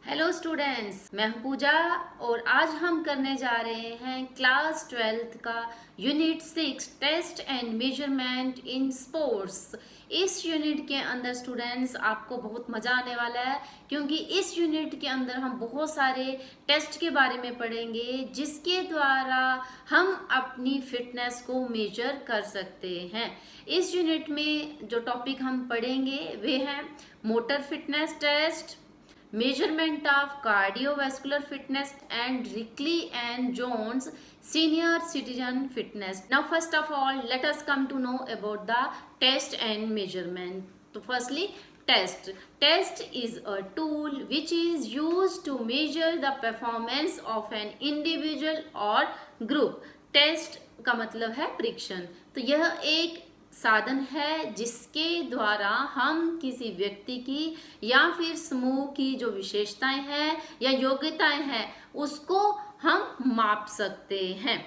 Hello students, मैं हूं पूजा और आज हम करने जा रहे हैं क्लास 12th का unit 6 test and measurement in sports. इस यूनिट के अंदर स्टूडेंट्स आपको बहुत मज़ा आने वाला है क्योंकि इस यूनिट के अंदर हम बहुत सारे टेस्ट के बारे में पढ़ेंगे जिसके द्वारा हम अपनी फिटनेस को मेजर कर सकते हैं। इस यूनिट में जो टॉपिक हम पढ़ेंगे वे हैं motor fitness test, measurement of cardiovascular fitness and Rickley and Jones senior citizen fitness. Now first of all let us come to know about the test and measurement. So firstly test is a tool which is used to measure the performance of an individual or group. Test का मतलब है परीक्षण। तो यह एक साधन है जिसके द्वारा हम किसी व्यक्ति की या फिर समूह की जो विशेषताएं हैं या योग्यताएं हैं उसको हम माप सकते हैं।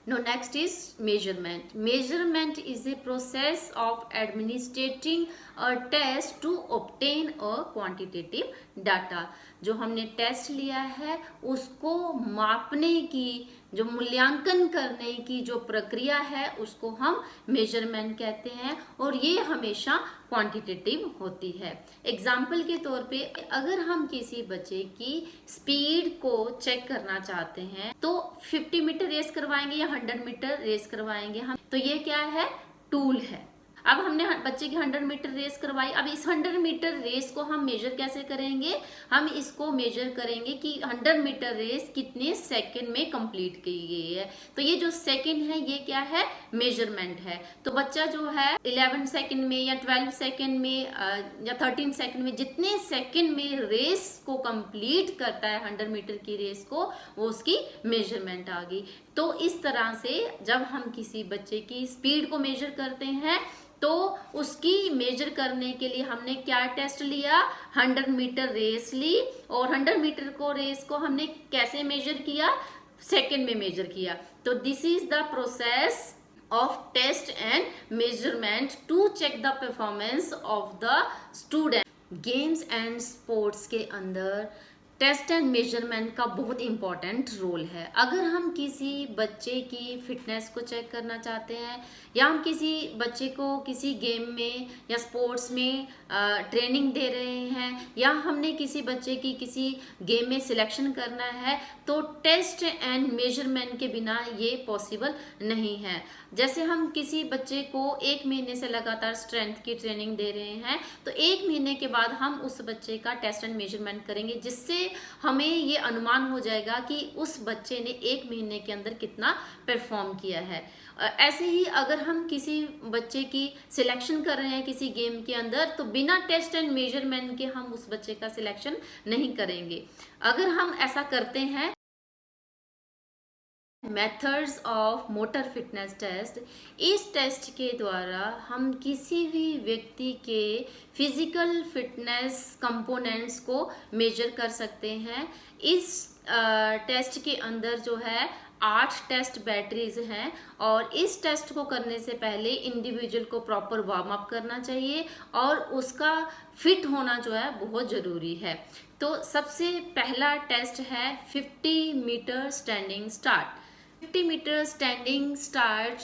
Now next is measurement. Measurement is a process of administering a test to obtain a quantitative data. जो हमने टेस्ट लिया है उसको मापने की, जो मूल्यांकन करने की जो प्रक्रिया है उसको हम मेजरमेंट कहते हैं और ये हमेशा क्वांटिटेटिव होती है। एग्जाम्पल के तौर पे अगर हम किसी बच्चे की स्पीड को चेक करना चाहते हैं तो 50 मीटर रेस करवाएंगे या 100 मीटर रेस करवाएंगे हम, तो ये क्या है, टूल है। अब हमने बच्चे की 100 मीटर रेस करवाई। अब इस 100 मीटर रेस को हम मेजर कैसे करेंगे, हम इसको मेजर करेंगे कि 100 मीटर रेस कितने सेकंड में कंप्लीट की गई है। तो ये जो सेकंड है ये क्या है, मेजरमेंट है। तो बच्चा जो है 11 सेकंड में या 12 सेकंड में या 13 सेकंड में जितने सेकंड में रेस को कंप्लीट करता है 100 मीटर की रेस को, वो उसकी मेजरमेंट आ गई। तो इस तरह से जब हम किसी बच्चे की स्पीड को मेजर करते हैं तो उसकी मेजर करने के लिए हमने क्या टेस्ट लिया, 100 मीटर रेस ली और 100 मीटर को रेस को हमने कैसे मेजर किया, सेकंड में मेजर किया। तो this is the process of test and measurement to check the performance of the student. Games and sports के अंदर टेस्ट एंड मेजरमेंट का बहुत इम्पॉर्टेंट रोल है। अगर हम किसी बच्चे की फिटनेस को चेक करना चाहते हैं या हम किसी बच्चे को किसी गेम में या स्पोर्ट्स में ट्रेनिंग दे रहे हैं या हमने किसी बच्चे की किसी गेम में सिलेक्शन करना है तो टेस्ट एंड मेजरमेंट के बिना ये पॉसिबल नहीं है। जैसे हम किसी बच्चे को 1 महीने से लगातार स्ट्रेंथ की ट्रेनिंग दे रहे हैं तो 1 महीने के बाद हम उस बच्चे का टेस्ट एंड मेजरमेंट करेंगे जिससे हमें ये अनुमान हो जाएगा कि उस बच्चे ने 1 महीने के अंदर कितना परफॉर्म किया है। ऐसे ही अगर हम किसी बच्चे की सिलेक्शन कर रहे हैं किसी गेम के अंदर तो बिना टेस्ट एंड मेजरमेंट के हम उस बच्चे का सिलेक्शन नहीं करेंगे। अगर हम ऐसा करते हैं methods of motor fitness test, इस टेस्ट के द्वारा हम किसी भी व्यक्ति के फिजिकल फिटनेस कंपोनेंट्स को मेजर कर सकते हैं। इस टेस्ट के अंदर जो है 8 टेस्ट बैटरीज हैं और इस टेस्ट को करने से पहले इंडिविजुअल को प्रॉपर वार्म अप करना चाहिए और उसका फिट होना जो है बहुत ज़रूरी है। तो सबसे पहला टेस्ट है 50 metre standing start. 50 metre standing start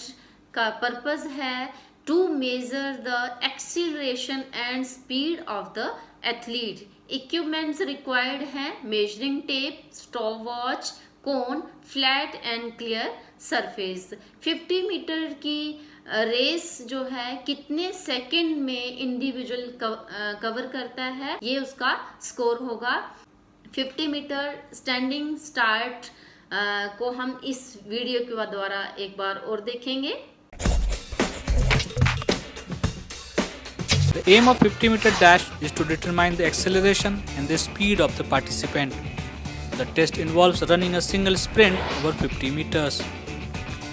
का पर्पस है to measure the acceleration and speed of the athlete. Equipments required हैं measuring tape, stop watch, cone, flat and clear surface. 50 metre की रेस जो है कितने सेकंड में individual cover करता है ये उसका स्कोर होगा। 50 मीटर स्टैंडिंग स्टार्ट को हम इस वीडियो के द्वारा एक बार और देखेंगे। The aim of 50-meter dash is to determine the acceleration and the speed of the participant. The test involves running a single sprint over 50 meters.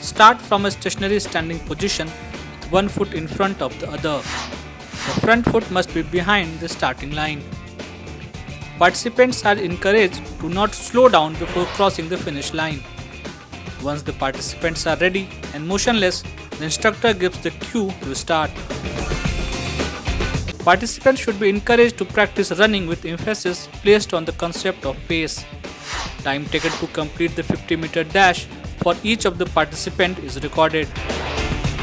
Start from a stationary standing position with one foot in front of the other. The front foot must be behind the starting line. Participants are encouraged to not slow down before crossing the finish line. Once the participants are ready and motionless, the instructor gives the cue to start. Participants should be encouraged to practice running with emphasis placed on the concept of pace. Time taken to complete the 50-meter dash for each of the participant is recorded.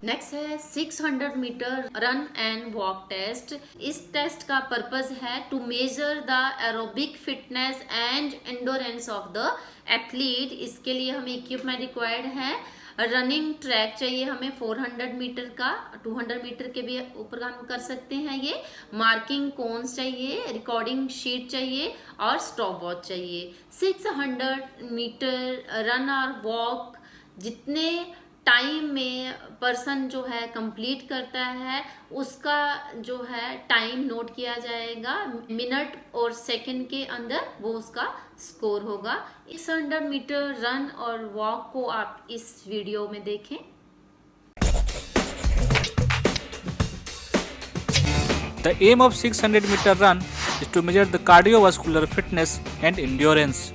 Next है 600 meter run and walk test. इस test का purpose है to measure the aerobic fitness and endurance of the athlete. इसके लिए हमें equipment required है। Running track चाहिए हमें 400 मीटर का, 200 मीटर के भी ऊपर हम कर सकते हैं ये। मार्किंग कोन्स चाहिए, रिकॉर्डिंग शीट चाहिए और स्टॉप वॉच चाहिए। 600 मीटर रन और वॉक जितने टाइम में पर्सन जो है कंप्लीट करता है उसका जो है टाइम नोट किया जाएगा। मिनट और सेकंड के अंदर वो उसका स्कोर होगा। 600 मीटर रन और वॉक को आप इस वीडियो में देखें। The aim of 600-meter run is to measure the cardiovascular fitness and endurance.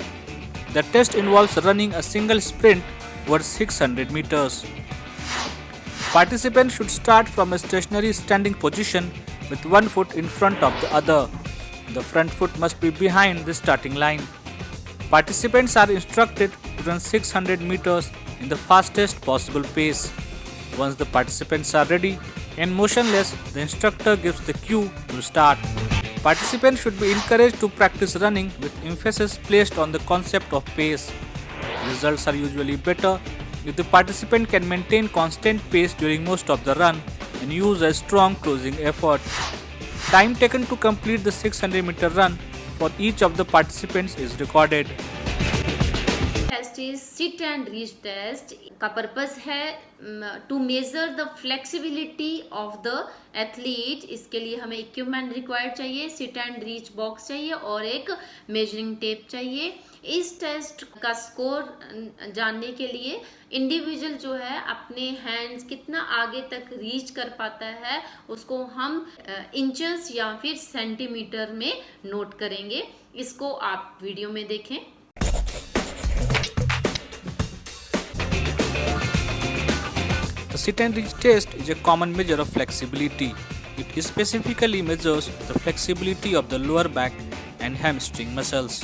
The test involves running a single sprint over 600 meters. Participants should start from a stationary standing position with one foot in front of the other. The front foot must be behind the starting line. Participants are instructed to run 600 meters in the fastest possible pace. Once the participants are ready and motionless, the instructor gives the cue to start. Participants should be encouraged to practice running with emphasis placed on the concept of pace. Results are usually better if the participant can maintain constant pace during most of the run and use a strong closing effort. Time taken to complete the 600-meter run for each of the participants is recorded. Test is sit and reach test. का purpose है to measure the flexibility of the athlete. इसके लिए हमें equipment required चाहिए, sit and reach box चाहिए और एक measuring tape चाहिए। इस टेस्ट का स्कोर जानने के लिए इंडिविजुअल जो है अपने हैंड्स कितना आगे तक रीच कर पाता है उसको हम इंचेस या फिर सेंटीमीटर में नोट करेंगे। इसको आप वीडियो में देखें। The sit and reach test is a common measure of flexibility. It specifically measures the flexibility of the lower back and hamstring muscles.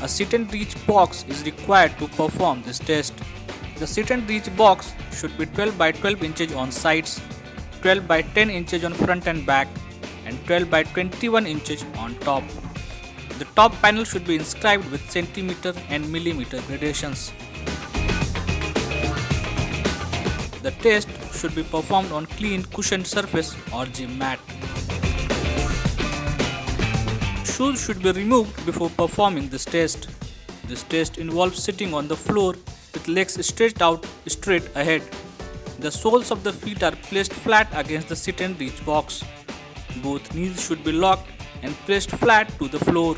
A sit and reach box is required to perform this test. The sit and reach box should be 12 by 12 inches on sides, 12 by 10 inches on front and back, and 12 by 21 inches on top. The top panel should be inscribed with centimeter and millimeter gradations. The test should be performed on clean cushioned surface or gym mat. Shoes should be removed before performing this test. This test involves sitting on the floor with legs stretched out straight ahead. The soles of the feet are placed flat against the sit and reach box. Both knees should be locked and pressed flat to the floor.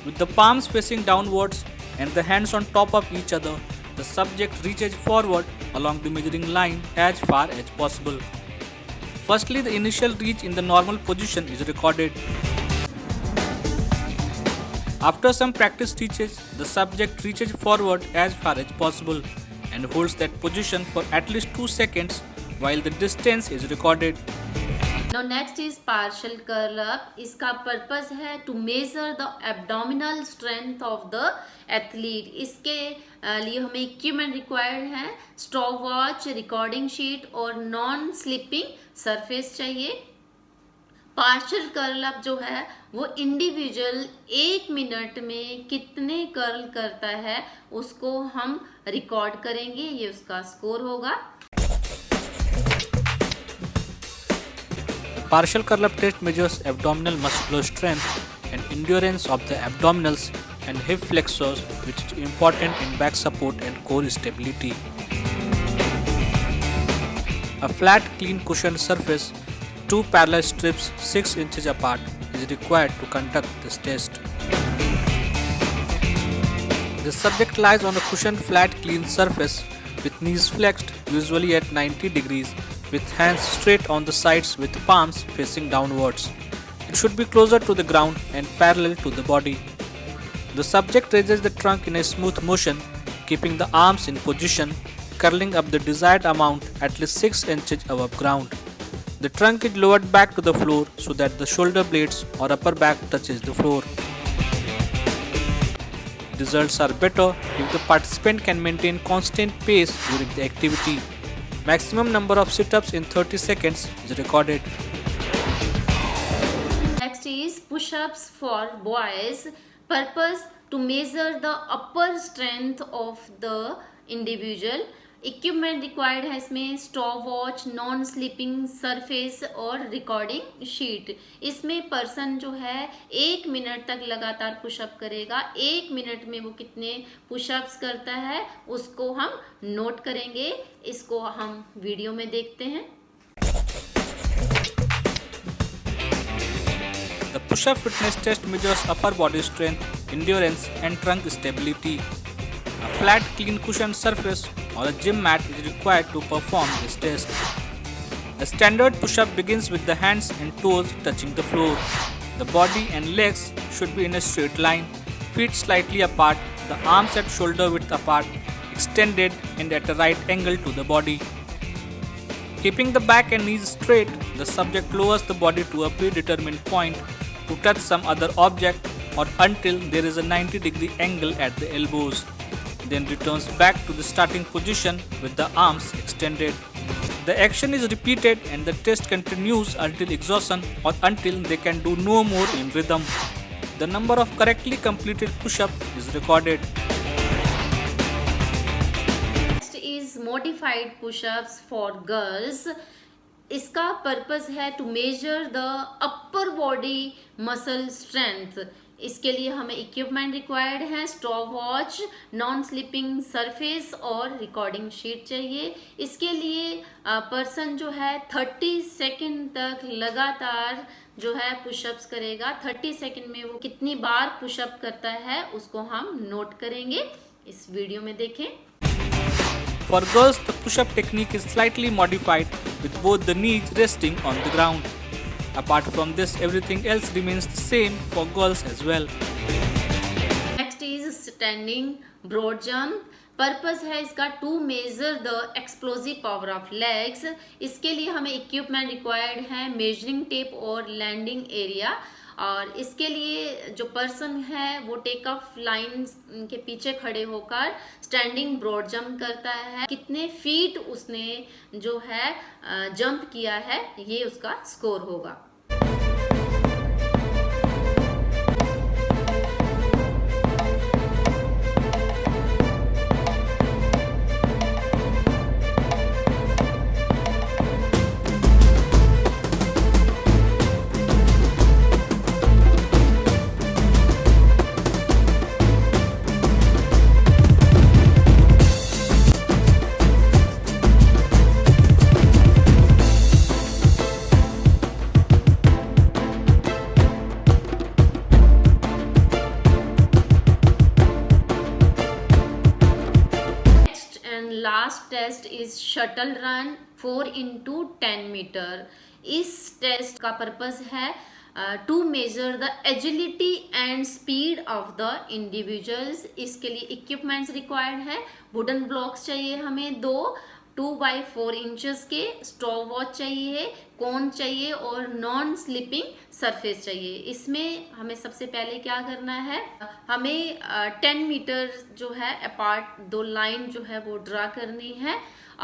With the palms facing downwards and the hands on top of each other, the subject reaches forward along the measuring line as far as possible. Firstly, the initial reach in the normal position is recorded. After some practice teaches, the subject reaches forward as far as possible and holds that position for at least 2 seconds while the distance is recorded. Now next is partial curl up. इसका purpose है to measure the abdominal strength of the athlete. इसके लिए हमें equipment required है, stop watch, recording sheet और non slipping surface चाहिए। Partial curl up जो है वो इंडिविजुअल 1 मिनट में कितने कर्ल करता है उसको हम रिकॉर्ड करेंगे, ये उसका स्कोर होगा। Partial curl up test measures abdominal muscular strength and endurance of the abdominals and hip flexors, which is important in back support and core stability. A flat, clean cushioned surface, 2 parallel strips 6 inches apart is required to conduct this test. The subject lies on a cushioned flat, clean surface with knees flexed, usually at 90 degrees, with hands straight on the sides with palms facing downwards. It should be closer to the ground and parallel to the body. The subject raises the trunk in a smooth motion, keeping the arms in position, curling up the desired amount at least 6 inches above ground. The trunk is lowered back to the floor so that the shoulder blades or upper back touches the floor. Results are better if the participant can maintain constant pace during the activity. Maximum number of sit-ups in 30 seconds is recorded. Next is push-ups for boys. Purpose to measure the upper strength of the individual. Equipment required है इसमें stop watch, non sleeping surface और recording sheet. इसमें person जो है 1 minute तक लगातार pushup करेगा। 1 minute में वो कितने पुशअप्स करता है उसको हम नोट करेंगे। इसको हम वीडियो में देखते हैं। The push-up fitness test measures upper body strength, endurance and trunk stability. A flat, clean cushioned surface or a gym mat is required to perform this test. A standard push-up begins with the hands and toes touching the floor. The body and legs should be in a straight line, feet slightly apart, the arms at shoulder width apart, extended and at a right angle to the body. Keeping the back and knees straight, the subject lowers the body to a predetermined point to touch some other object or until there is a 90-degree angle at the elbows. Then returns back to the starting position with the arms extended. The action is repeated and the test continues until exhaustion or until they can do no more in rhythm. The number of correctly completed push-ups is recorded. Next is modified push-ups for girls. इसका purpose है to measure the upper body muscle strength. इसके लिए हमें equipment required है, stop watch, non slipping surface और recording sheet चाहिए। इसके लिए पर्सन जो है 30 सेकंड तक लगातार जो है पुशअप्स करेगा। 30 सेकंड में वो कितनी बार पुशअप करता है उसको हम नोट करेंगे। इस वीडियो में देखें। For girls, the push-up technique is slightly modified with both the knees resting on the ground. Apart from this, everything else remains the same for girls as well. Next is standing broad jump. Purpose है इसका to measure the explosive power of legs. इसके लिए हमें equipment required है, measuring tape और landing area. और इसके लिए जो पर्सन है वो टेक ऑफ लाइन के पीछे खड़े होकर स्टैंडिंग ब्रॉड जंप करता है। कितने फीट उसने जो है जंप किया है ये उसका स्कोर होगा। Last test is shuttle run 4 into 10 meter. इस टेस्ट का पर्पस है to measure the agility and speed of the individuals. इसके लिए इक्विपमेंट्स रिक्वायर्ड है, वुडन ब्लॉक्स चाहिए हमें 2 x 4 इंचेस के, स्टॉप वॉच चाहिए, कोन चाहिए और नॉन स्लिपिंग सरफेस चाहिए। इसमें हमें सबसे पहले क्या करना है, हमें 10 मीटर जो है अपार्ट 2 लाइन जो है वो ड्रा करनी है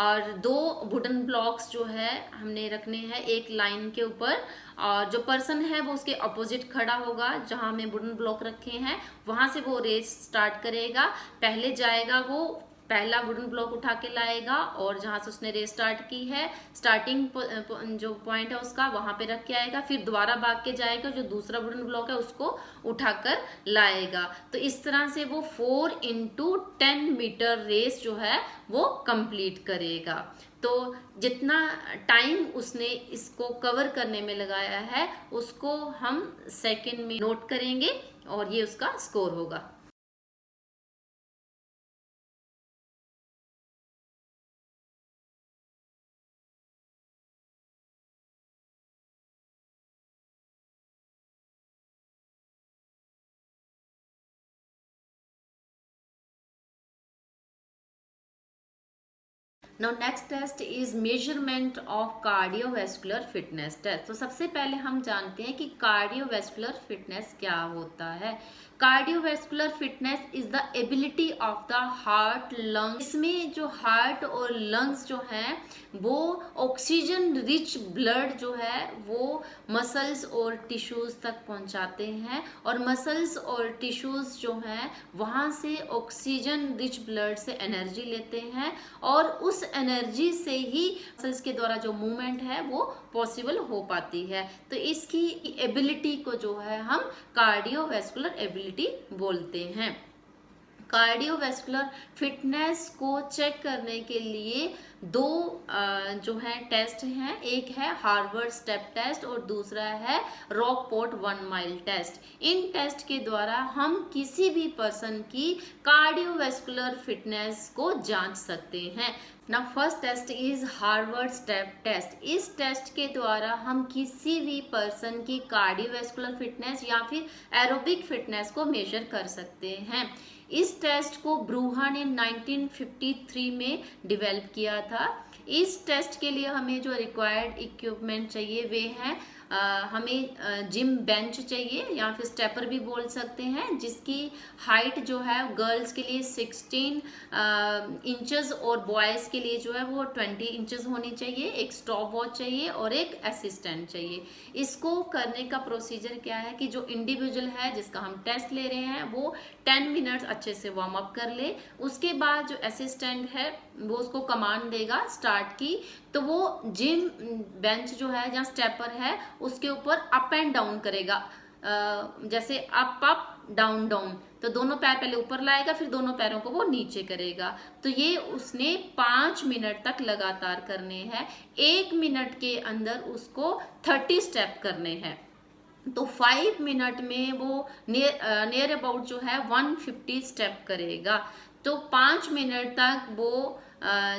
और 2 वुडन ब्लॉक्स जो है हमने रखने हैं एक लाइन के ऊपर। और जो पर्सन है वो उसके अपोजिट खड़ा होगा, जहां हमने वुडन ब्लॉक रखे हैं वहां से वो रेस स्टार्ट करेगा। पहले जाएगा वो, पहला वुडन ब्लॉक उठा के लाएगा और जहां से उसने रेस स्टार्ट की है स्टार्टिंग जो पॉइंट है उसका वहां पे रख के आएगा। फिर दोबारा भाग के जाएगा, जो दूसरा वुडन ब्लॉक है उसको उठाकर लाएगा। तो इस तरह से वो 4 into 10 मीटर रेस जो है वो कंप्लीट करेगा। तो जितना टाइम उसने इसको कवर करने में लगाया है उसको हम सेकंड में नोट करेंगे और ये उसका स्कोर होगा। Now next test is measurement of cardiovascular fitness test. तो सबसे पहले हम जानते हैं कि कार्डियोवैस्कुलर फिटनेस क्या होता है। Cardiovascular fitness is the ability of the heart lung. इसमें जो हार्ट और लंग्स जो हैं वो ऑक्सीजन रिच ब्लड जो है वो मसल्स और टिश्यूज तक पहुंचाते हैं, और मसल्स और टिश्यूज जो हैं वहां से ऑक्सीजन रिच ब्लड से एनर्जी लेते हैं, और उस एनर्जी से ही मसल्स के द्वारा जो मूवमेंट है वो पॉसिबल हो पाती है। तो इसकी एबिलिटी को जो है हम कार्डियोवैस्कुलर एबिलिटी बोलते हैं। कार्डियोवैस्कुलर फिटनेस को चेक करने के लिए दो जो है टेस्ट हैं, एक है हार्वर्ड स्टेप टेस्ट और दूसरा है रॉकपोर्ट 1 माइल टेस्ट। इन टेस्ट के द्वारा हम किसी भी पर्सन की कार्डियोवैस्कुलर फिटनेस को जांच सकते हैं। ना first test is Harvard step test. इस टेस्ट के द्वारा हम किसी भी पर्सन की कार्डियोवैस्कुलर फिटनेस या फिर एरोबिक फिटनेस को मेजर कर सकते हैं। इस टेस्ट को ब्रूहा ने 1953 में डेवलप किया था। इस टेस्ट के लिए हमें जो रिक्वायर्ड इक्विपमेंट चाहिए वे हैं, हमें जिम बेंच चाहिए या फिर स्टेपर भी बोल सकते हैं, जिसकी हाइट जो है गर्ल्स के लिए 16 इंचेस और बॉयज़ के लिए जो है वो 20 इंचेस होनी चाहिए। एक स्टॉप वॉच चाहिए और एक असिस्टेंट चाहिए। इसको करने का प्रोसीजर क्या है कि जो इंडिविजुअल है जिसका हम टेस्ट ले रहे हैं वो 10 मिनट्स अच्छे से वार्म अप कर ले। उसके बाद जो असिस्टेंट है वो उसको कमांड देगा स्टार्ट की, तो वो जिम बेंच जो है जहाँ स्टेपर है उसके ऊपर अप एंड डाउन करेगा, जैसे अप अप डाउन डाउन। तो दोनों पैर पहले ऊपर लाएगा, फिर दोनों पैरों को वो नीचे करेगा। तो ये उसने 5 मिनट तक लगातार करने हैं। 1 मिनट के अंदर उसको 30 स्टेप करने हैं। तो 5 मिनट में वो नियर अबाउट जो है 150 स्टेप करेगा। तो 5 मिनट तक वो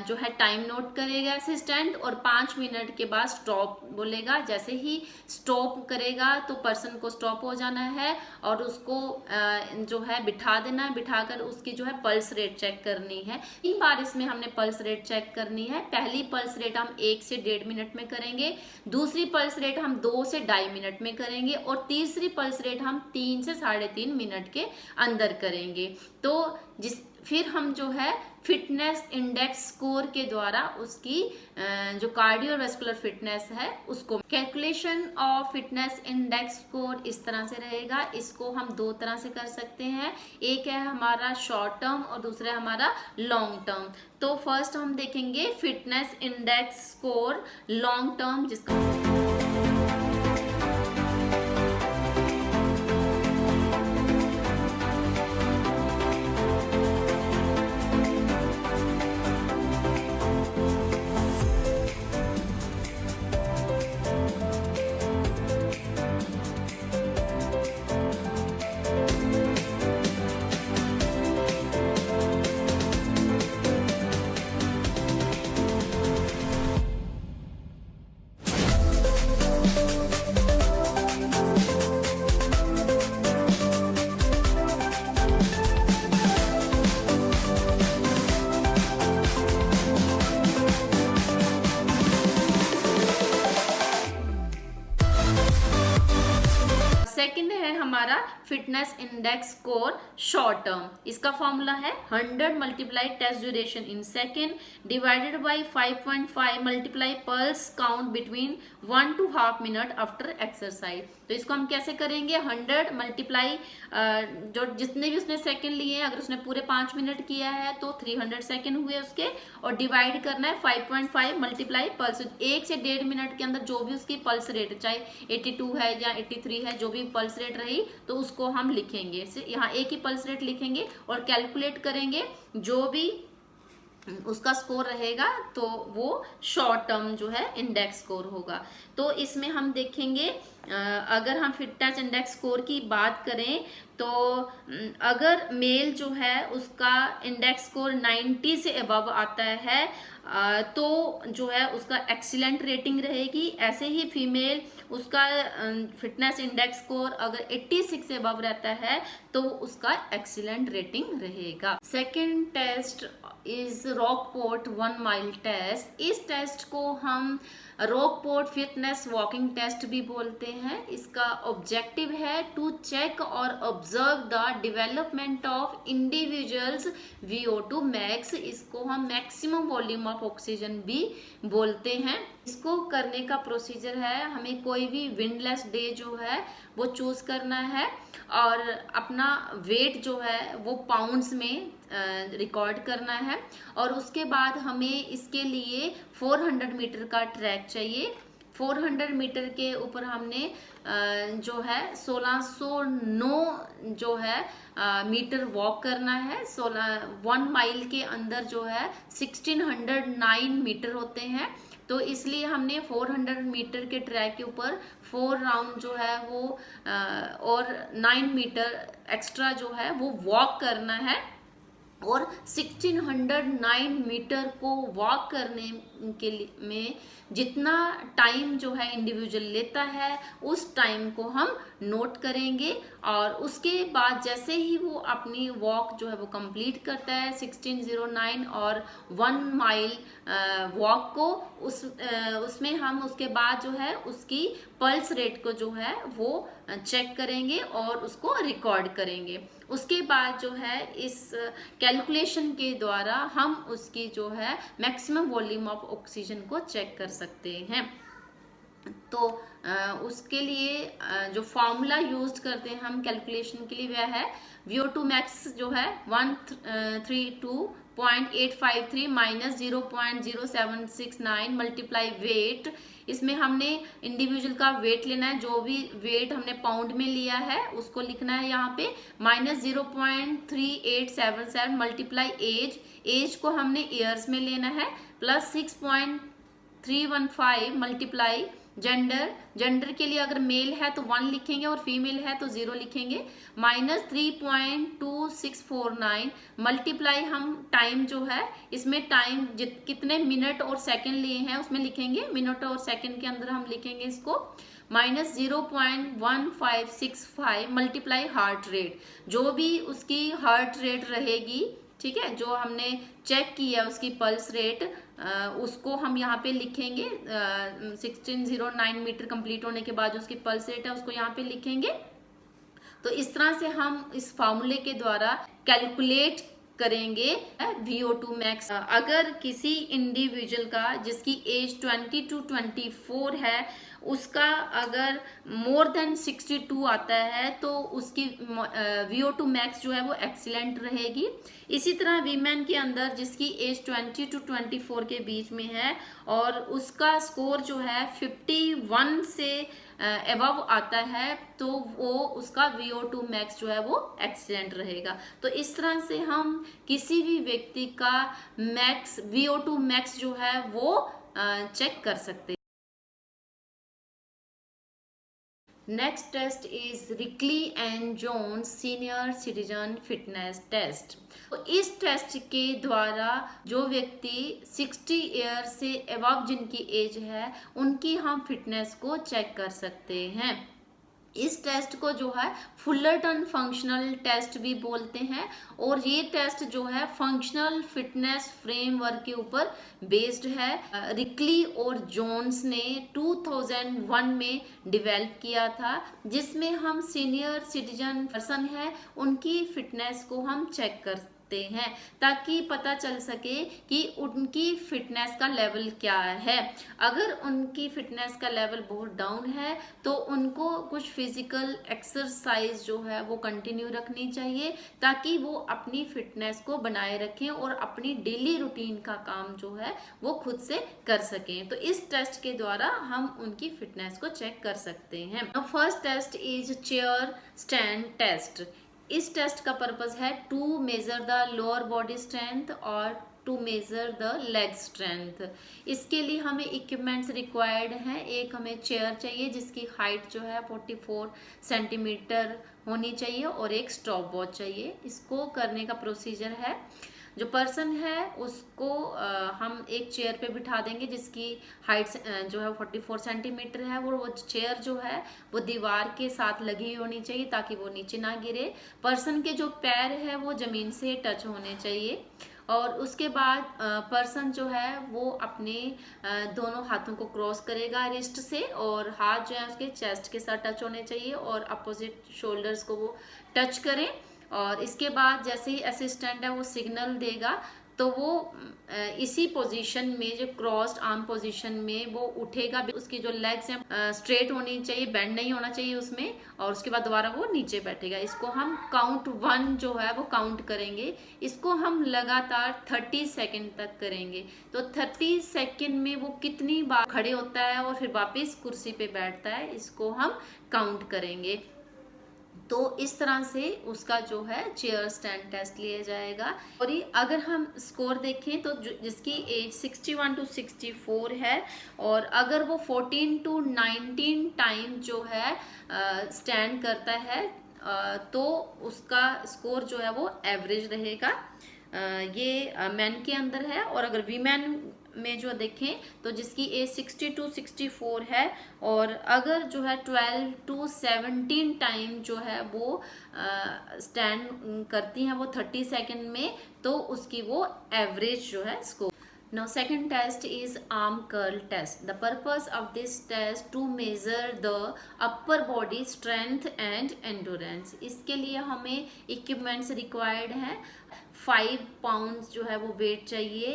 जो है टाइम नोट करेगा असिस्टेंट, और 5 मिनट के बाद स्टॉप बोलेगा। जैसे ही स्टॉप करेगा तो पर्सन को स्टॉप हो जाना है और उसको जो है बिठा देना है। बिठाकर उसकी जो है पल्स रेट चेक करनी है। 3 बार इसमें हमने पल्स रेट चेक करनी है। पहली पल्स रेट हम 1 से 1.5 मिनट में करेंगे, दूसरी पल्स रेट हम 2 से 2.5 मिनट में करेंगे, और तीसरी पल्स रेट हम 3 से 3.5 मिनट के अंदर करेंगे। तो फिर हम जो है फिटनेस इंडेक्स स्कोर के द्वारा उसकी जो कार्डियोवैस्कुलर फिटनेस है उसको calculation of fitness index score इस तरह से रहेगा। इसको हम 2 तरह से कर सकते हैं, एक है हमारा शॉर्ट टर्म और दूसरा है हमारा लॉन्ग टर्म। तो फर्स्ट हम देखेंगे fitness index score long term, जिसका सेकंड है हमारा fitness index score short term. इसका फॉर्मूला है 100 multiply test duration in second divided by 5.5 multiply pulse count between 1 to ½ minute after exercise. तो इसको हम कैसे करेंगे, 100 मल्टीप्लाई जो जितने भी उसने सेकंड लिए हैं, अगर उसने पूरे 5 मिनट किया है तो 300 सेकंड हुए उसके, और डिवाइड करना है 5.5 मल्टीप्लाई पल्स। 1 से 1.5 मिनट के अंदर जो भी उसकी पल्स रेट, चाहे 82 है या 83 है, जो भी पल्स रेट रही तो उसको हम लिखेंगे। यहाँ एक ही पल्स रेट लिखेंगे और कैलकुलेट करेंगे, जो भी उसका स्कोर रहेगा तो वो शॉर्ट टर्म जो है इंडेक्स स्कोर होगा। तो इसमें हम देखेंगे अगर हम फिटनेस इंडेक्स स्कोर की बात करें तो अगर मेल जो है उसका इंडेक्स स्कोर 90 से अबव आता है तो जो है उसका एक्सीलेंट रेटिंग रहेगी। ऐसे ही फीमेल उसका फिटनेस इंडेक्स स्कोर अगर 86 से अबव रहता है तो उसका एक्सीलेंट रेटिंग रहेगा। Second test is Rockport 1 mile test. इस टेस्ट को हम रॉकपोर्ट फिटनेस वॉकिंग टेस्ट भी बोलते हैं। इसका ऑब्जेक्टिव है टू चेक और observe the development of individuals VO2 max. इसको हम मैक्सिमम वॉल्यूम ऑफ ऑक्सीजन भी बोलते हैं। इसको करने का प्रोसीजर है, हमें कोई भी विंडलेस डे जो है वो चूज करना है और अपना वेट जो है वो पाउंड्स में रिकॉर्ड करना है और उसके बाद हमें इसके लिए 400 मीटर का ट्रैक चाहिए। 400 मीटर के ऊपर हमने जो है 1609 जो है मीटर वॉक करना है। 1 माइल के अंदर जो है 1609 मीटर होते हैं, तो इसलिए हमने 400 मीटर के ट्रैक के ऊपर 4 राउंड जो है वो और 9 मीटर एक्स्ट्रा जो है वो वॉक करना है। और 1609 मीटर को वॉक करने के लिए में जितना टाइम जो है इंडिविजुअल लेता है उस टाइम को हम नोट करेंगे और उसके बाद जैसे ही वो अपनी वॉक जो है वो कंप्लीट करता है 1609 और 1 माइल वॉक को उसमें हम उसके बाद जो है उसकी पल्स रेट को जो है वो चेक करेंगे और उसको रिकॉर्ड करेंगे। उसके बाद जो है इस कैलकुलेशन के द्वारा हम उसकी जो है मैक्सिमम वॉल्यूम ऑफ ऑक्सीजन को चेक कर सकते हैं। तो उसके लिए जो फॉर्मूला यूज करते हैं हम कैलकुलेशन के लिए वह है VO2 मैक्स जो है 132.853 माइनस 0.0769 मल्टीप्लाई वेट। इसमें हमने इंडिविजुअल का वेट लेना है, जो भी वेट हमने पाउंड में लिया है उसको लिखना है यहाँ पे, माइनस 0.3877 मल्टीप्लाई एज। एज को हमने ईयर्स में लेना है, प्लस 6.315 मल्टीप्लाई जेंडर। जेंडर के लिए अगर मेल है तो 1 लिखेंगे और फीमेल है तो 0 लिखेंगे, माइनस 3.2649 मल्टीप्लाई हम टाइम जो है इसमें टाइम कितने मिनट और सेकंड लिए हैं उसमें लिखेंगे, मिनट और सेकंड के अंदर हम लिखेंगे इसको, माइनस 0.1565 मल्टीप्लाई हार्ट रेट। जो भी उसकी हार्ट रेट रहेगी, ठीक है, जो हमने चेक किया उसकी पल्स रेट, उसको हम यहाँ पे लिखेंगे। 1609 मीटर कंप्लीट होने के बाद जो उसकी पल्स रेट है उसको यहाँ पे लिखेंगे। तो इस तरह से हम इस फार्मूले के द्वारा कैलकुलेट करेंगे VO2 मैक्स। अगर किसी इंडिविजुअल का जिसकी एज 20 to 24 है उसका अगर मोर देन 62 आता है तो उसकी VO2 मैक्स जो है वो एक्सीलेंट रहेगी। इसी तरह वीमेन के अंदर जिसकी एज 20 to 24 के बीच में है और उसका स्कोर जो है 51 से अबव आता है तो वो उसका VO2 मैक्स जो है वो एक्सीलेंट रहेगा। तो इस तरह से हम किसी भी व्यक्ति का मैक्स VO2 मैक्स जो है वो चेक कर सकते हैं। Next test is Rikli and Jones senior citizen fitness test. तो इस टेस्ट के द्वारा जो व्यक्ति 60 ईयर से अबव जिनकी एज है उनकी हम फिटनेस को चेक कर सकते हैं। इस टेस्ट को जो है फुलरटन फंक्शनल टेस्ट भी बोलते हैं और ये टेस्ट जो है फंक्शनल फिटनेस फ्रेमवर्क के ऊपर बेस्ड है। रिकली और जोन्स ने 2001 में डेवलप किया था, जिसमें हम सीनियर सिटीजन पर्सन है उनकी फिटनेस को हम चेक करते हैं ताकि पता चल सके कि उनकी फिटनेस का लेवल क्या है। अगर उनकी फिटनेस का लेवल बहुत डाउन है तो उनको कुछ फिजिकल एक्सरसाइज जो है वो कंटिन्यू रखनी चाहिए ताकि वो अपनी फिटनेस को बनाए रखें और अपनी डेली रूटीन का काम जो है वो खुद से कर सकें। तो इस टेस्ट के द्वारा हम उनकी फिटनेस को चेक कर सकते हैं। First test is chair stand test. इस टेस्ट का पर्पस है to measure the lower body strength और to measure the leg strength. इसके लिए हमें इक्विपमेंट्स रिक्वायर्ड हैं। एक हमें चेयर चाहिए जिसकी हाइट जो है 44 सेंटीमीटर होनी चाहिए और एक स्टॉप वॉच चाहिए। इसको करने का प्रोसीजर है, जो पर्सन है उसको हम एक चेयर पे बिठा देंगे जिसकी हाइट जो है 44 सेंटीमीटर है। वो चेयर जो है वो दीवार के साथ लगी होनी चाहिए ताकि वो नीचे ना गिरे। पर्सन के जो पैर है वो ज़मीन से टच होने चाहिए और उसके बाद पर्सन जो है वो अपने दोनों हाथों को क्रॉस करेगा रिस्ट से, और हाथ जो है उसके चेस्ट के साथ टच होने चाहिए और अपोजिट शोल्डर्स को वो टच करें। और इसके बाद जैसे ही असिस्टेंट है वो सिग्नल देगा तो वो इसी पोजीशन में, जो क्रॉस्ड आर्म पोजीशन में वो उठेगा। उसकी जो लेग्स हैं स्ट्रेट होनी चाहिए, बेंड नहीं होना चाहिए उसमें, और उसके बाद दोबारा वो नीचे बैठेगा। इसको हम काउंट 1 जो है वो काउंट करेंगे। इसको हम लगातार 30 सेकंड तक करेंगे। तो 30 सेकंड में वो कितनी बार खड़े होता है और फिर वापस कुर्सी पे बैठता है, इसको हम काउंट करेंगे। तो इस तरह से उसका जो है चेयर स्टैंड टेस्ट लिया जाएगा। और ये अगर हम स्कोर देखें तो जिसकी एज 61 to 64 है और अगर वो 14 to 19 टाइम जो है स्टैंड करता है तो उसका स्कोर जो है वो एवरेज रहेगा। ये मैन के अंदर है। और अगर वीमेन में जो देखें तो जिसकी एज 60 to 64 है और अगर जो है 12 to 17 टाइम जो है वो स्टैंड करती हैं वो 30 सेकंड में, तो उसकी वो एवरेज जो है score. Now second test is arm curl test. The purpose of this test to measure the upper body strength and endurance. इसके लिए हमें equipments required हैं। 5 पाउंड जो है वो वेट चाहिए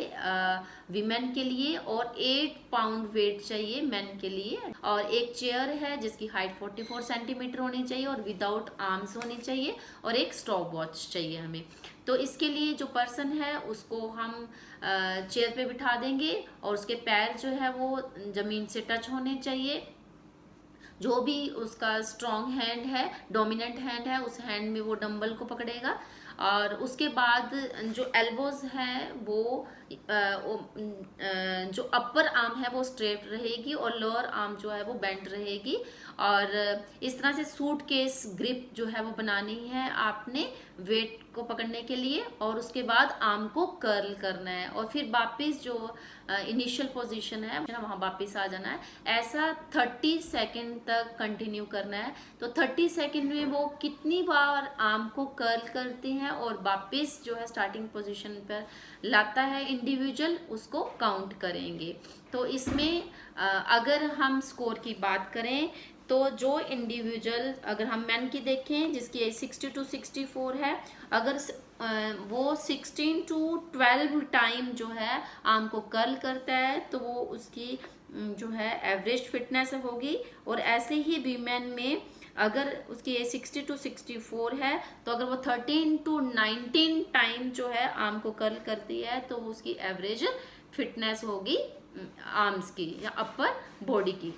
वीमेन के लिए और 8 पाउंड वेट चाहिए मेन के लिए। और एक चेयर है जिसकी हाइट 44 सेंटीमीटर होनी चाहिए और विदाउट आर्म्स होनी चाहिए और एक स्टॉप वॉच चाहिए हमें। तो इसके लिए जो पर्सन है उसको हम चेयर पे बिठा देंगे और उसके पैर जो है वो ज़मीन से टच होने चाहिए। जो भी उसका स्ट्रॉन्ग हैंड है, डोमिनेंट हैंड है, उस हैंड में वो डंबल को पकड़ेगा। और उसके बाद जो एल्बोज हैं वो जो अपर आर्म है वो स्ट्रेट रहेगी और लोअर आर्म जो है वो बेंड रहेगी। और इस तरह से सूट केस ग्रिप जो है वो बनानी है आपने वेट को पकड़ने के लिए। और उसके बाद आर्म को कर्ल करना है और फिर वापस जो इनिशियल पोजीशन है वहाँ वापस आ जाना है। ऐसा 30 सेकंड तक कंटिन्यू करना है। तो 30 सेकंड में वो कितनी बार आर्म को कर्ल करते हैं और वापस जो है स्टार्टिंग पोजीशन पर लाता है इंडिविजुअल, उसको काउंट करेंगे। तो इसमें अगर हम स्कोर की बात करें तो जो इंडिविजुअल, अगर हम मैन की देखें जिसकी एज 60 to 64 है, अगर वो 16 to 12 टाइम जो है आर्म को कर्ल करता है तो वो उसकी जो है एवरेज फिटनेस होगी। और ऐसे ही वीमेन में अगर उसकी एज 60 to 64 है तो अगर वो 13 to 19 टाइम जो है आर्म को कर्ल करती है तो उसकी एवरेज फिटनेस होगी आर्म्स की या अपर बॉडी की।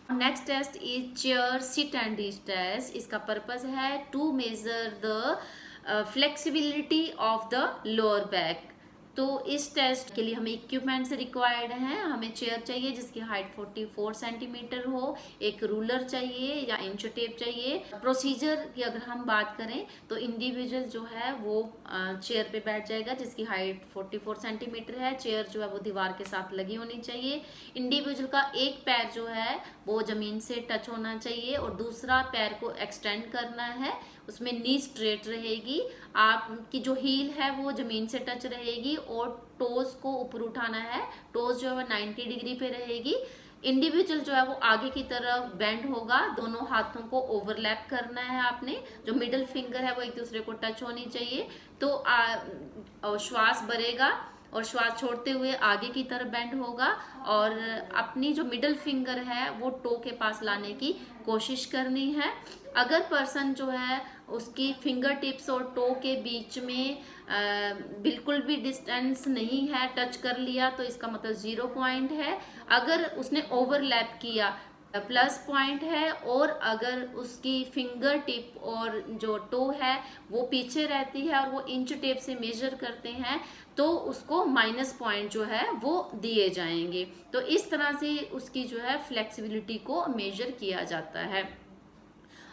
Next test is chair sit and reach test. इसका पर्पस है to measure the flexibility of the lower back. तो इस टेस्ट के लिए हमें इक्विपमेंट्स रिक्वायर्ड हैं। हमें चेयर चाहिए जिसकी हाइट 44 सेंटीमीटर हो, एक रूलर चाहिए या इंच टेप चाहिए। प्रोसीजर की अगर हम बात करें तो इंडिविजुअल जो है वो चेयर पे बैठ जाएगा जिसकी हाइट 44 सेंटीमीटर है। चेयर जो है वो दीवार के साथ लगी होनी चाहिए। इंडिविजुअल का एक पैर जो है वो जमीन से टच होना चाहिए और दूसरा पैर को एक्सटेंड करना है, उसमें नी स्ट्रेट रहेगी। आपकी जो हील है वो जमीन से टच रहेगी और टोज को ऊपर उठाना है। टोज जो है 90 डिग्री पे रहेगी। इंडिविजुअल जो है वो आगे की तरफ बेंड होगा, दोनों हाथों को ओवरलैप करना है आपने। जो मिडिल फिंगर है वो एक दूसरे को टच होनी चाहिए। तो श्वास भरेगा और श्वास छोड़ते हुए आगे की तरफ बेंड होगा और अपनी जो मिडिल फिंगर है वो टो के पास लाने की कोशिश करनी है। अगर पर्सन जो है उसकी फिंगर टिप्स और टो के बीच में बिल्कुल भी डिस्टेंस नहीं है, टच कर लिया तो इसका मतलब 0 पॉइंट है। अगर उसने ओवरलैप किया प्लस पॉइंट है, और अगर उसकी फिंगर टिप और जो टो है वो पीछे रहती है और वो इंच टेप से मेजर करते हैं तो उसको माइनस पॉइंट जो है वो दिए जाएंगे। तो इस तरह से उसकी जो है फ्लेक्सिबिलिटी को मेजर किया जाता है।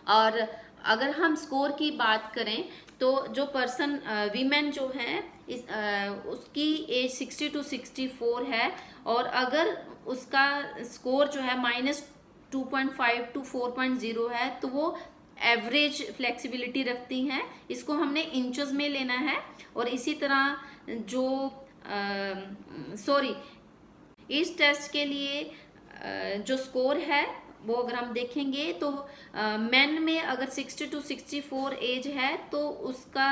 और अगर हम स्कोर की बात करें तो जो पर्सन वीमेन जो है उसकी एज 60 to 64 है, और अगर उसका स्कोर जो है -2.5 to 4.0 है तो वो एवरेज फ्लेक्सिबिलिटी रखती हैं। इसको हमने इंचेस में लेना है। और इसी तरह जो इस टेस्ट के लिए जो स्कोर है वो अगर हम देखेंगे तो मेन में अगर 60 to 64 एज है तो उसका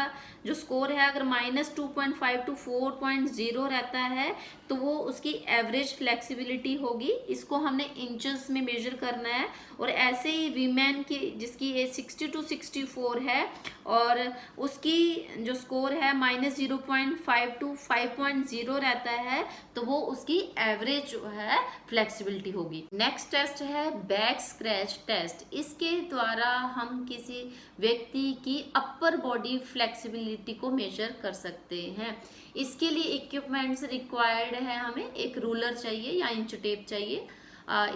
जो स्कोर है अगर -2.5 to 4.0 रहता है तो वो उसकी एवरेज फ्लेक्सिबिलिटी होगी। इसको हमने इंचेस में मेजर करना है। और ऐसे ही वीमेन की जिसकी एज 60 to 64 है और उसकी जो स्कोर है -0.5 to 5.0 रहता है तो वो उसकी एवरेज जो है फ्लेक्सिबिलिटी होगी। नेक्स्ट टेस्ट है बैक स्क्रैच टेस्ट। इसके द्वारा हम किसी व्यक्ति की अपर बॉडी फ्लेक्सिबिलिटी को मेजर कर सकते हैं। इसके लिए इक्विपमेंट्स रिक्वायर्ड है, हमें एक रूलर चाहिए या इंच टेप चाहिए।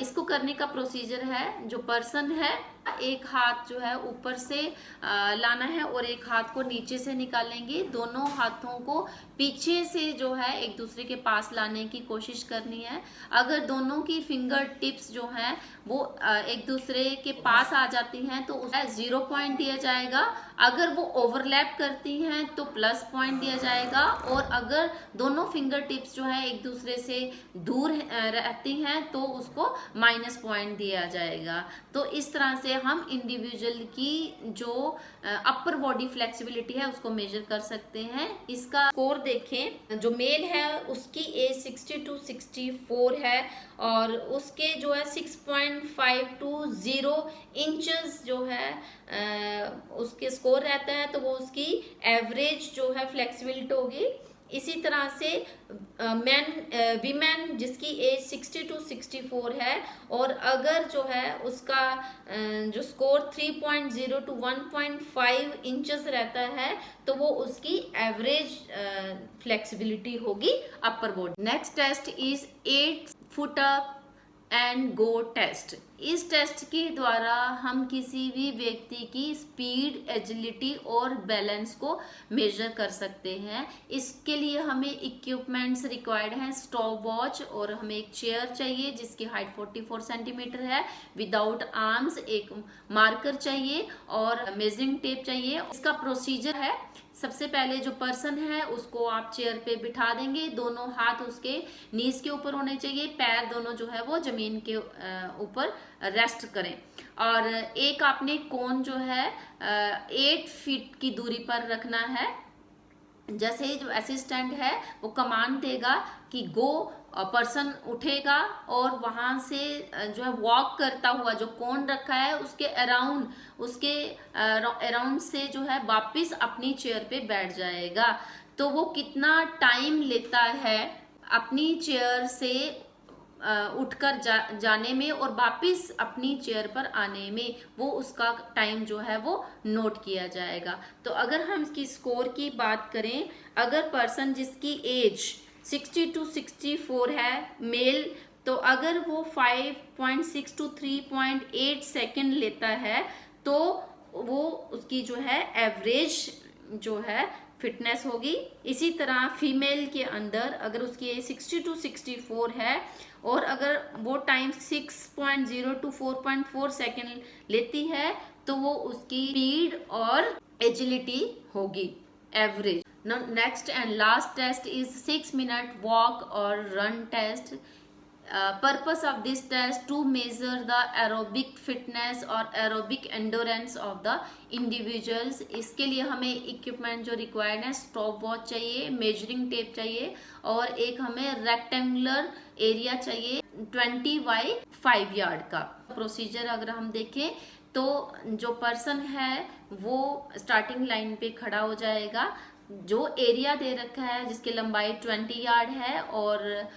इसको करने का प्रोसीजर है, जो पर्सन है एक हाथ जो है ऊपर से लाना है और एक हाथ को नीचे से निकालेंगे। दोनों हाथों को पीछे से जो है एक दूसरे के पास लाने की कोशिश करनी है। अगर दोनों की फिंगर टिप्स जो हैं वो एक दूसरे के पास आ जाती हैं तो उसका 0 पॉइंट दिया जाएगा। अगर वो ओवरलैप करती हैं तो प्लस पॉइंट दिया जाएगा। और अगर दोनों फिंगर टिप्स जो है एक दूसरे से दूर रहती हैं तो उसको माइनस पॉइंट दिया जाएगा। तो इस तरह से हम इंडिविजुअल की जो अपर बॉडी फ्लेक्सिबिलिटी है उसको मेजर कर सकते हैं। इसका स्कोर देखें, जो मेल है उसकी एज 60 to 64 है और उसके जो है 6.5 to 0 इंचेस जो है उसके स्कोर रहता है तो वो उसकी एवरेज जो है फ्लेक्सिबिलिटी होगी। इसी तरह से वीमेन जिसकी एज 60 to 64 है और अगर जो है उसका जो स्कोर 3.0 to 1.5 इंचेस रहता है तो वो उसकी एवरेज फ्लेक्सिबिलिटी होगी upper body. Next test is 8 foot up and go test. इस टेस्ट के द्वारा हम किसी भी व्यक्ति की स्पीड, एजिलिटी और बैलेंस को मेजर कर सकते हैं। इसके लिए हमें इक्विपमेंट्स रिक्वायर्ड हैं, स्टॉप वॉच, और हमें एक चेयर चाहिए जिसकी हाइट 44 सेंटीमीटर है विदाउट आर्म्स, एक मार्कर चाहिए और मेजरिंग टेप चाहिए। इसका प्रोसीजर है, सबसे पहले जो पर्सन है उसको आप चेयर पे बिठा देंगे, दोनों हाथ उसके नीज के ऊपर होने चाहिए, पैर दोनों जो है वो जमीन के ऊपर रेस्ट करें। और एक आपने कोन जो है 8 फीट की दूरी पर रखना है। जैसे जो असिस्टेंट है वो कमांड देगा कि गो, पर्सन उठेगा और वहां से जो है वॉक करता हुआ जो कोन रखा है उसके अराउंड से जो है वापिस अपनी चेयर पे बैठ जाएगा। तो वो कितना टाइम लेता है अपनी चेयर से उठकर जाने में और वापिस अपनी चेयर पर आने में, वो उसका टाइम जो है वो नोट किया जाएगा। तो अगर हम इसकी स्कोर की बात करें, अगर पर्सन जिसकी एज 60 to 64 है मेल, तो अगर वो 5.6 to 3.8 सेकेंड लेता है तो वो उसकी जो है एवरेज जो है फिटनेस होगी। इसी तरह फीमेल के अंदर अगर उसकी एज 60 to 64 है और अगर वो टाइम 6.0 to 4.4 सेकेंड लेती है तो वो उसकी स्पीड और एजिलिटी होगी average. Now next and last test is 6-minute walk or run test. Purpose of this test to measure the aerobic fitness or aerobic endurance of the individuals. इसके लिए हमें इक्विपमेंट जो रिक्वायर्ड है, stop watch चाहिए, measuring tape चाहिए और एक हमें रेक्टेंगुलर एरिया चाहिए 20x5 यार्ड का। प्रोसीजर अगर हम देखें तो जो पर्सन है वो स्टार्टिंग लाइन पे खड़ा हो जाएगा, जो एरिया दे रखा है जिसकी लंबाई 20 यार्ड है और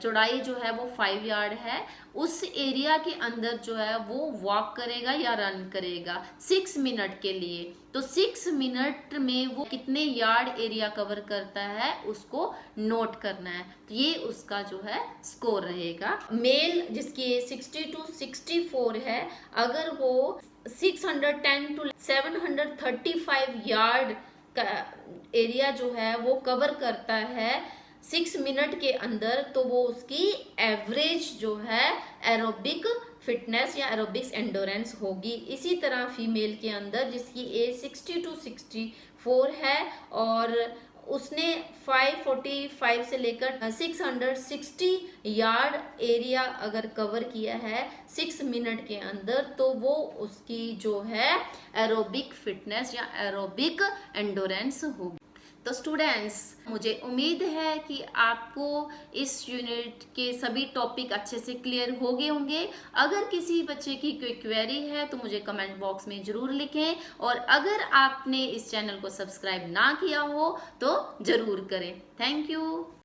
चौड़ाई जो है वो 5 यार्ड है, उस एरिया के अंदर जो है वो वॉक करेगा या रन करेगा 6 मिनट के लिए। तो 6 मिनट में वो कितने यार्ड एरिया कवर करता है उसको नोट करना है। तो ये उसका जो है स्कोर रहेगा। मेल जिसकी एज 60 to 64 है, अगर वो 610 to 735 यार्ड का एरिया जो है वो कवर करता है 6 मिनट के अंदर, तो वो उसकी एवरेज जो है एरोबिक फिटनेस या एरोबिक्स एंडोरेंस होगी। इसी तरह फीमेल के अंदर जिसकी एज 60 to 64 है और उसने 545 से लेकर 660 यार्ड एरिया अगर कवर किया है 6 मिनट के अंदर, तो वो उसकी जो है एरोबिक फिटनेस या एरोबिक एंडोरेंस होगी। तो स्टूडेंट्स, मुझे उम्मीद है कि आपको इस यूनिट के सभी टॉपिक अच्छे से क्लियर हो गए होंगे। अगर किसी बच्चे की कोई क्वेरी है तो मुझे कमेंट बॉक्स में ज़रूर लिखें, और अगर आपने इस चैनल को सब्सक्राइब ना किया हो तो ज़रूर करें। Thank you.